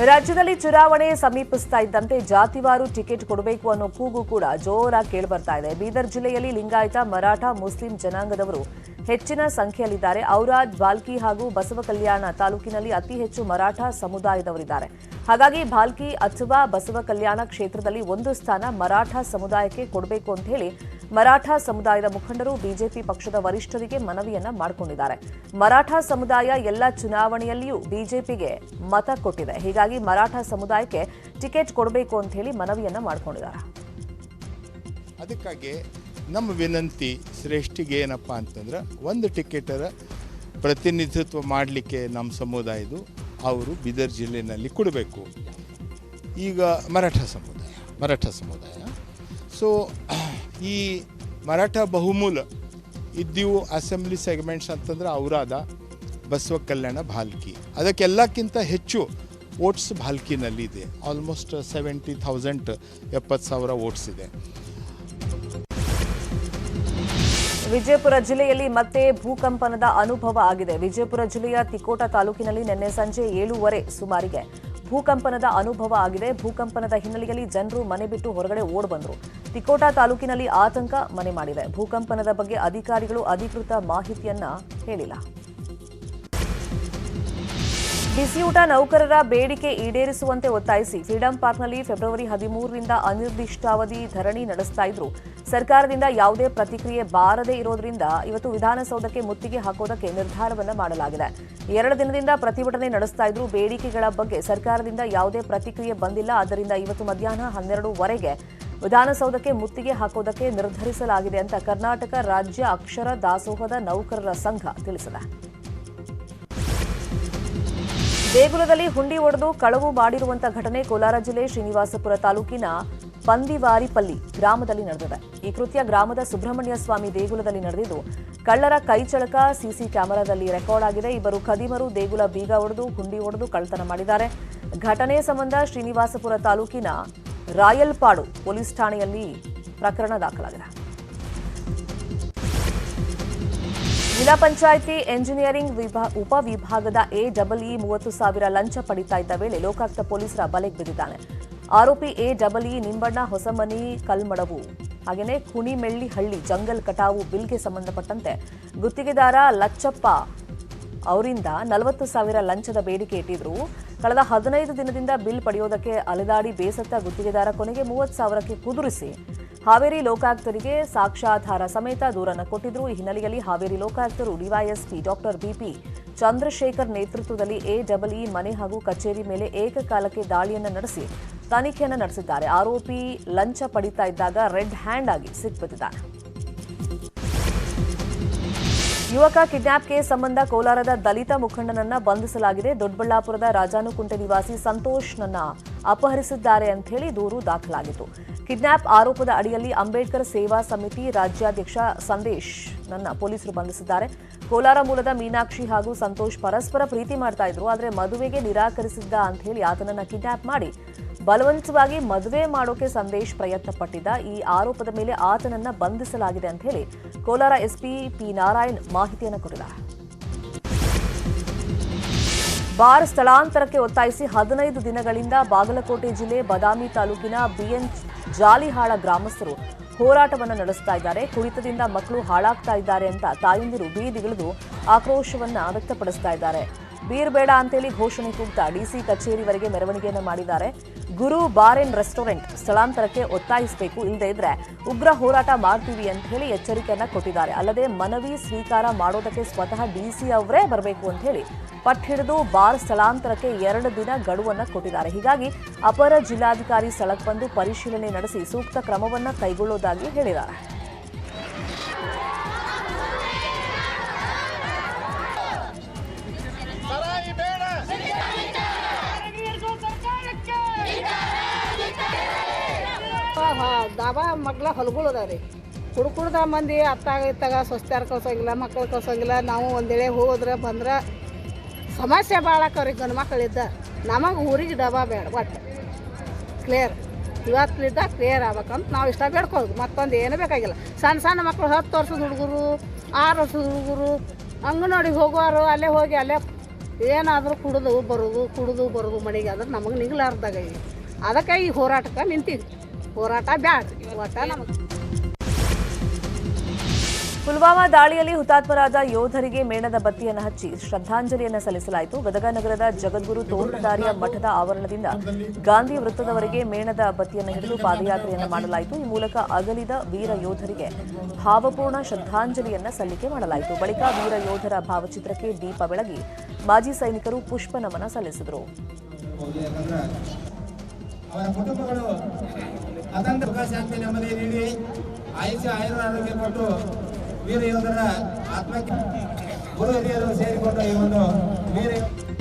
ರಾಜ್ಯದಲ್ಲಿ ಚುನಾವಣೆ ಸಮೀಪಿಸ್ತಾ ಇದ್ದಂತೆ ಜಾತಿವಾರು ಟಿಕೆಟ್ ಕೊಡಬೇಕು ಅನ್ನೋ ಕೂಗು ಕೂಡ ಜೋರಾಗಿ ಕೇಳಿಬರ್ತಾ ಇದೆ. ಬೀದರ್ ಜಿಲ್ಲೆಯಲ್ಲಿ ಲಿಂಗಾಯತ, ಮರಾಠ, ಮುಸ್ಲಿಂ ಜನಾಂಗದವರು ಹೆಚ್ಚಿನ ಸಂಖ್ಯೆಯಲ್ಲಿದ್ದಾರೆ. ಔರಾದ್, ಬಾಲ್ಕಿ ಹಾಗೂ ಬಸವಕಲ್ಯಾಣ ತಾಲೂಕಿನಲ್ಲಿ ಅತಿ ಹೆಚ್ಚು ಮರಾಠ ಸಮುದಾಯದವರಿದ್ದಾರೆ. ಹಾಗಾಗಿ ಬಾಲ್ಕಿ ಅಥವಾ ಬಸವಕಲ್ಯಾಣ ಕ್ಷೇತ್ರದಲ್ಲಿ ಒಂದು ಸ್ಥಾನ ಮರಾಠ ಸಮುದಾಯಕ್ಕೆ ಕೊಡಬೇಕು ಅಂತ ಹೇಳಿ ಮರಾಠ ಸಮುದಾಯದ ಮುಖಂಡರು ಬಿಜೆಪಿ ಪಕ್ಷದ ವರಿಷ್ಠರಿಗೆ ಮನವಿಯನ್ನ ಮಾಡಿಕೊಂಡಿದ್ದಾರೆ. ಮರಾಠ ಸಮುದಾಯ ಎಲ್ಲ ಚುನಾವಣೆಯಲ್ಲಿಯೂ ಬಿಜೆಪಿಗೆ ಮತ ಕೊಟ್ಟಿದೆ. ಹೀಗಾಗಿ ಮರಾಠ ಸಮುದಾಯಕ್ಕೆ ಟಿಕೆಟ್ ಕೊಡಬೇಕು ಅಂತ ಹೇಳಿ ಮನವಿಯನ್ನ ಮಾಡಿಕೊಂಡಿದ್ದಾರೆ. ಅದಕ್ಕಾಗಿ ನಮ್ಮ ವಿನಂತಿ ಶ್ರೇಷ್ಠಿಗೆ ಏನಪ್ಪ ಅಂತಂದ್ರೆ ಒಂದು ಟಿಕೆಟರ ಪ್ರತಿನಿಧಿತ್ವ ಮಾಡಲಿಕ್ಕೆ ನಮ್ಮ ಸಮುದಾಯದು ಅವರು ಬೀದರ್ ಜಿಲ್ಲೆಯಲ್ಲಿ ಕೊಡಬೇಕು. ಈಗ ಮರಾಠ ಸಮುದಾಯ ಸೊ ಈ ಮರಾಠ ಬಹುಮೂಲ ಇದ್ದೀವು ಅಸೆಂಬ್ಲಿ ಸೆಗ್ಮೆಂಟ್ಸ್ ಅಂತಂದ್ರೆ ಔರಾದ, ಬಸವ ಕಲ್ಯಾಣ, ಭಾಲ್ಕಿ. ಅದಕ್ಕೆಲ್ಲಕ್ಕಿಂತ ಹೆಚ್ಚು ವೋಟ್ಸ್ ಭಾಲ್ಕಿನಲ್ಲಿದೆ. ಆಲ್ಮೋಸ್ಟ್ 70,000 70,000 ವೋಟ್ಸ್ ಇದೆ. ವಿಜಯಪುರ ಜಿಲ್ಲೆಯಲ್ಲಿ ಮತ್ತೆ ಭೂಕಂಪನದ ಅನುಭವ ಆಗಿದೆ. ವಿಜಯಪುರ ಜಿಲ್ಲೆಯ ತಿಕೋಟ ತಾಲೂಕಿನಲ್ಲಿ ನಿನ್ನೆ ಸಂಜೆ 7:30 ಸುಮಾರಿಗೆ ಭೂಕಂಪನದ ಅನುಭವ ಆಗಿದೆ. ಭೂಕಂಪನದ ಹಿನ್ನೆಲೆಯಲ್ಲಿ ಜನರು ಮನೆ ಬಿಟ್ಟು ಹೊರಗಡೆ ಓಡ್ ಬಂದರು. ತಿಕೋಟ ತಾಲೂಕಿನಲ್ಲಿ ಆತಂಕ ಮನೆ ಮಾಡಿದೆ. ಭೂಕಂಪನದ ಬಗ್ಗೆ ಅಧಿಕಾರಿಗಳು ಅಧಿಕೃತ ಮಾಹಿತಿಯನ್ನ ಹೇಳಿಲ್ಲ. ಬಿಸಿಯೂಟ ನೌಕರರ ಬೇಡಿಕೆ ಈಡೇರಿಸುವಂತೆ ಒತ್ತಾಯಿಸಿ ಫ್ರೀಡಂ ಪಾರ್ಕ್ನಲ್ಲಿ ಫೆಬ್ರವರಿ 13ರಿಂದ ಅನಿರ್ದಿಷ್ಟಾವಧಿ ಧರಣಿ ನಡೆಸ್ತಾ ಇದ್ರು. ಸರ್ಕಾರದಿಂದ ಯಾವುದೇ ಪ್ರತಿಕ್ರಿಯೆ ಬಾರದೇ ಇರೋದ್ರಿಂದ ಇವತ್ತು ವಿಧಾನಸೌಧಕ್ಕೆ ಮುತ್ತಿಗೆ ಹಾಕೋದಕ್ಕೆ ನಿರ್ಧಾರವನ್ನ ಮಾಡಲಾಗಿದೆ. 2 ದಿನದಿಂದ ಪ್ರತಿಭಟನೆ ನಡೆಸ್ತಾ ಇದ್ರು. ಬೇಡಿಕೆಗಳ ಬಗ್ಗೆ ಸರ್ಕಾರದಿಂದ ಯಾವುದೇ ಪ್ರತಿಕ್ರಿಯೆ ಬಂದಿಲ್ಲ. ಆದ್ದರಿಂದ ಇವತ್ತು ಮಧ್ಯಾಹ್ನ 12:00ವರೆಗೆ ವಿಧಾನಸೌಧಕ್ಕೆ ಮುತ್ತಿಗೆ ಹಾಕೋದಕ್ಕೆ ನಿರ್ಧರಿಸಲಾಗಿದೆ ಅಂತ ಕರ್ನಾಟಕ ರಾಜ್ಯ ಅಕ್ಷರ ದಾಸೋಹದ ನೌಕರರ ಸಂಘ ತಿಳಿಸಿದೆ. ದೇಗುಲದಲ್ಲಿ ಹುಂಡಿ ಒಡೆದು ಕಳವು ಮಾಡಿರುವಂತಹ ಘಟನೆ ಕೋಲಾರ ಜಿಲ್ಲೆ ಶ್ರೀನಿವಾಸಪುರ ತಾಲೂಕಿನ ಪಂದಿವಾರಿಪಲ್ಲಿ ಗ್ರಾಮದಲ್ಲಿ ನಡೆದಿದೆ. ಈ ಕೃತ್ಯ ಗ್ರಾಮದ ಸುಬ್ರಹ್ಮಣ್ಯ ಸ್ವಾಮಿ ದೇಗುಲದಲ್ಲಿ ನಡೆದಿದ್ದು, ಕಳ್ಳರ ಕೈಚಳಕ ಸಿಸಿ ಕ್ಯಾಮೆರಾದಲ್ಲಿ ರೆಕಾರ್ಡ್ ಆಗಿದೆ. ಇಬ್ಬರು ಖದೀಮರು ದೇಗುಲ ಬೀಗ ಒಡೆದು ಹುಂಡಿ ಒಡೆದು ಕಳ್ಳತನ ಮಾಡಿದ್ದಾರೆ. ಘಟನೆ ಸಂಬಂಧ ಶ್ರೀನಿವಾಸಪುರ ತಾಲೂಕಿನ ರಾಯಲ್ಪಾಡು ಪೊಲೀಸ್ ಠಾಣೆಯಲ್ಲಿ ಪ್ರಕರಣ ದಾಖಲಾಗಿದೆ. ಜಿಲ್ಲಾ ಪಂಚಾಯಿತಿ ಎಂಜಿನಿಯರಿಂಗ್ ಉಪವಿಭಾಗದ ಎಡಬ್ಲ್ಇ 30,000 ಲಂಚ ಪಡಿತಾ ಇದ್ದ ವೇಳೆ ಲೋಕಾಯುಕ್ತ ಪೊಲೀಸರ ಬಲೆಗೆ ಬಿದ್ದಿದ್ದಾನೆ. ಆರೋಪಿ ಎಡಬ್ಲ್ಇ ನಿಂಬಣ್ಣ ಹೊಸಮನಿ ಕಲ್ಮಡವು ಹಾಗೆಯೇ ಕುಣಿಮೆಳ್ಳಿಹಳ್ಳಿ ಜಂಗಲ್ ಕಟಾವು ಬಿಲ್ಗೆ ಸಂಬಂಧಪಟ್ಟಂತೆ ಗುತ್ತಿಗೆದಾರ ಲಚ್ಚಪ್ಪ ಅವರಿಂದ 40,000 ಲಂಚದ ಬೇಡಿಕೆ ಇಟ್ಟಿದ್ರು. ಕಳೆದ 15 ದಿನದಿಂದ ಬಿಲ್ ಪಡೆಯೋದಕ್ಕೆ ಅಲೆದಾಡಿ ಬೇಸತ್ತ ಗುತ್ತಿಗೆದಾರ ಕೊನೆಗೆ 30,000ಕ್ಕೆ ಕುದುರಿಸಿ ಹಾವೇರಿ ಲೋಕಾಯುಕ್ತರಿಗೆ ಸಾಕ್ಷ್ಯಾಧಾರ ಸಮೇತ ದೂರನ್ನ ಕೊಟ್ಟಿದ್ರು. ಈ ಹಿನ್ನೆಲೆಯಲ್ಲಿ ಹಾವೇರಿ ಲೋಕಾಯುಕ್ತರು ಡಿವೈಎಸ್ಪಿ ಡಾಕ್ಟರ್ ಬಿಪಿ ಚಂದ್ರಶೇಖರ್ ನೇತೃತ್ವದಲ್ಲಿ ಎಡಬ್ಲ್ಇ ಮನೆ ಹಾಗೂ ಕಚೇರಿ ಮೇಲೆ ಏಕಕಾಲಕ್ಕೆ ದಾಳಿಯನ್ನು ನಡೆಸಿ ತನಿಖೆಯನ್ನು ನಡೆಸಿದ್ದಾರೆ. ಆರೋಪಿ ಲಂಚ ಪಡಿತಾ ಇದ್ದಾಗ ರೆಡ್ ಹ್ಯಾಂಡ್ ಆಗಿ ಸಿಕ್ಬಿದ್ದಿದ್ದಾನೆ. ಯುವಕ ಕಿಡ್ನಾಪ್ ಕೇಸ್ ಸಂಬಂಧ ಕೋಲಾರದ ದಲಿತ ಮುಖಂಡನನ್ನ ಬಂಧಿಸಲಾಗಿದೆ. ದೊಡ್ಡಬಳ್ಳಾಪುರದ ರಾಜಾನುಕುಂಟೆ ನಿವಾಸಿ ಸಂತೋಷ್ನನ್ನ ಅಪಹರಿಸಿದ್ದಾರೆ ಅಂತ ಹೇಳಿ ದೂರು ದಾಖಲಾಗಿತ್ತು. ಕಿಡ್ನಾಪ್ ಆರೋಪದ ಅಡಿಯಲ್ಲಿ ಅಂಬೇಡ್ಕರ್ ಸೇವಾ ಸಮಿತಿ ರಾಜ್ಯಾಧ್ಯಕ್ಷ ಸಂದೇಶ್ ನನ್ನ ಪೊಲೀಸರು ಬಂಧಿಸಿದ್ದಾರೆ. ಕೋಲಾರ ಮೂಲದ ಮೀನಾಕ್ಷಿ ಹಾಗೂ ಸಂತೋಷ್ ಪರಸ್ಪರ ಪ್ರೀತಿ ಮಾಡ್ತಾ ಇದ್ರು. ಆದರೆ ಮದುವೆಗೆ ನಿರಾಕರಿಸಿದ್ದ ಅಂತ ಹೇಳಿ ಆತನನ್ನ ಕಿಡ್ನಾಪ್ ಮಾಡಿ ಬಲವಂತವಾಗಿ ಮದುವೆ ಮಾಡೋಕೆ ಸಂದೇಶ್ ಪ್ರಯತ್ನ ಪಟ್ಟಿದ್ದ. ಈ ಆರೋಪದ ಮೇಲೆ ಆತನನ್ನ ಬಂಧಿಸಲಾಗಿದೆ ಅಂತ ಹೇಳಿ ಕೋಲಾರ ಎಸ್ಪಿ ಪಿ ನಾರಾಯಣ್ ಮಾಹಿತಿಯನ್ನು ಕೊಟ್ಟಿದ್ದಾರೆ. ಬಾರ್ ಸ್ಥಳಾಂತರಕ್ಕೆ ಒತ್ತಾಯಿಸಿ 15 ದಿನಗಳಿಂದ ಬಾಗಲಕೋಟೆ ಜಿಲ್ಲೆ ಬದಾಮಿ ತಾಲೂಕಿನ ಬಿಎನ್ ಜಾಲಿಹಾಳ ಗ್ರಾಮಸ್ಥರು ಹೋರಾಟವನ್ನು ನಡೆಸ್ತಾ ಇದ್ದಾರೆ. ಕುಡಿತದಿಂದ ಮಕ್ಕಳು ಹಾಳಾಗ್ತಾ ಇದ್ದಾರೆ ಅಂತ ತಾಯಂದಿರು ಬೀದಿಗಿಳಿದು ಆಕ್ರೋಶವನ್ನ ವ್ಯಕ್ತಪಡಿಸ್ತಾ ಇದ್ದಾರೆ. ಬೀರ್ ಬೇಡ ಅಂತೇಳಿ ಘೋಷಣೆ ಕೂಗ್ತಾ ಡಿಸಿ ಕಚೇರಿವರೆಗೆ ಮೆರವಣಿಗೆಯನ್ನು ಮಾಡಿದ್ದಾರೆ. ಗುರು ಬಾರ್ ಅಂಡ್ ರೆಸ್ಟೋರೆಂಟ್ ಸ್ಥಳಾಂತರಕ್ಕೆ ಒತ್ತಾಯಿಸಬೇಕು, ಇಲ್ಲದೇ ಇದ್ರೆ ಉಗ್ರ ಹೋರಾಟ ಮಾಡ್ತೀವಿ ಅಂತ ಹೇಳಿ ಎಚ್ಚರಿಕೆಯನ್ನ ಕೊಟ್ಟಿದ್ದಾರೆ. ಅಲ್ಲದೆ ಮನವಿ ಸ್ವೀಕಾರ ಮಾಡೋದಕ್ಕೆ ಸ್ವತಃ ಡಿಸಿ ಅವರೇ ಬರಬೇಕು ಅಂತ ಹೇಳಿ ಪಟ್ಟು ಹಿಡಿದು ಬಾರ್ ಸ್ಥಳಾಂತರಕ್ಕೆ 2 ದಿನ ಗಡುವನ್ನ ಕೊಟ್ಟಿದ್ದಾರೆ. ಹೀಗಾಗಿ ಅಪರ ಜಿಲ್ಲಾಧಿಕಾರಿ ಸ್ಥಳಕ್ಕೆ ಬಂದು ಪರಿಶೀಲನೆ ನಡೆಸಿ ಸೂಕ್ತ ಕ್ರಮವನ್ನ ಕೈಗೊಳ್ಳುವುದಾಗಿ ಹೇಳಿದ್ದಾರೆ. ದಾಬಾ ಮಗ್ಲ ಹೊಲಗಳು ಅದಾವ್ರಿ. ಕುಡ್ದ ಮಂದಿ ಅತ್ತಾಗ ಇತ್ತಾಗ ಸ್ವಸ್ಥ್ಯಾರ ಕಳ್ಸೋಂಗಿಲ್ಲ, ಮಕ್ಕಳು ಕಳ್ಸೋಂಗಿಲ್ಲ. ನಾವು ಒಂದೇಳೆ ಹೋದ್ರೆ ಬಂದ್ರೆ ಸಮಸ್ಯೆ ಭಾಳ ಆಕವ್ರಿ. ಗಂಡು ಮಕ್ಕಳಿದ್ದ ನಮಗೆ ಊರಿಗೆ ಡಬಾ ಬೇಡ, ಒಟ್ಟು ಕ್ಲಿಯರ್ ಇವತ್ತಿದ್ದ ಕ್ಲಿಯರ್ ಆಗ್ಬೇಕಂತ ನಾವು ಇಷ್ಟ ಬೇಡ್ಕೊಳ್ಳೋದು. ಮತ್ತೊಂದು ಏನೂ ಬೇಕಾಗಿಲ್ಲ. ಸಣ್ಣ ಸಣ್ಣ ಮಕ್ಕಳು 10 ವರ್ಷದ ಹುಡುಗರು, 6 ವರ್ಷದ ಹುಡುಗರು ಅಂಗನವಾಡಿಗೆ ಹೋಗುವಾರು ಅಲ್ಲೇ ಹೋಗಿ ಅಲ್ಲೇ ಏನಾದರೂ ಕುಡಿದು ಬರೋದು ಮನೆಗೆ ಆದ್ರೆ ನಮಗೆ ನಿಗ್ಲಾರ್ದಾಗ ಅದಕ್ಕೆ ಈ ಹೋರಾಟಕ್ಕೆ ನಿಂತಿದ್ವಿ. ಹೋರಾಟ ಬ್ಯಾಡ ಒಟ್ಟ ನಮಗೆ. ಪುಲ್ವಾಮಾ ದಾಳಿಯಲ್ಲಿ ಹುತಾತ್ಮರಾದ ಯೋಧರಿಗೆ ಮೇಣದ ಬತ್ತಿಯನ್ನು ಹಚ್ಚಿ ಶ್ರದ್ಧಾಂಜಲಿಯನ್ನು ಸಲ್ಲಿಸಲಾಯಿತು. ಗದಗ ನಗರದ ಜಗದ್ಗುರು ತೋಂಟದಾರ್ಯ ಮಠದ ಆವರಣದಿಂದ ಗಾಂಧಿ ವೃತ್ತದವರೆಗೆ ಮೇಣದ ಬತ್ತಿಯನ್ನು ಹಿಡಿದು ಪಾದಯಾತ್ರೆಯನ್ನು ಮಾಡಲಾಯಿತು. ಈ ಮೂಲಕ ಅಗಲಿದ ವೀರ ಯೋಧರಿಗೆ ಭಾವಪೂರ್ಣ ಶ್ರದ್ಧಾಂಜಲಿಯನ್ನು ಸಲ್ಲಿಕೆ ಮಾಡಲಾಯಿತು. ಬಳಿಕ ವೀರ ಯೋಧರ ಭಾವಚಿತ್ರಕ್ಕೆ ದೀಪ ಬೆಳಗಿ ಮಾಜಿ ಸೈನಿಕರು ಪುಷ್ಪ ನಮನ ಸಲ್ಲಿಸಿದರು. ಅವರ ಕುಟುಂಬಗಳು ಅದಂತ ಶಾಂತಿ ನೆಮ್ಮದಿ ನೀಡಿ ಆಯುರಾರೋಗ್ಯ ಕೊಟ್ಟು ವೀರ ಯೋಧರ ಆತ್ಮಕ್ಕೆ ಗುರು ಹಿರಿಯರು ಸೇರಿಕೊಂಡು ಈ ಒಂದು ವೀರ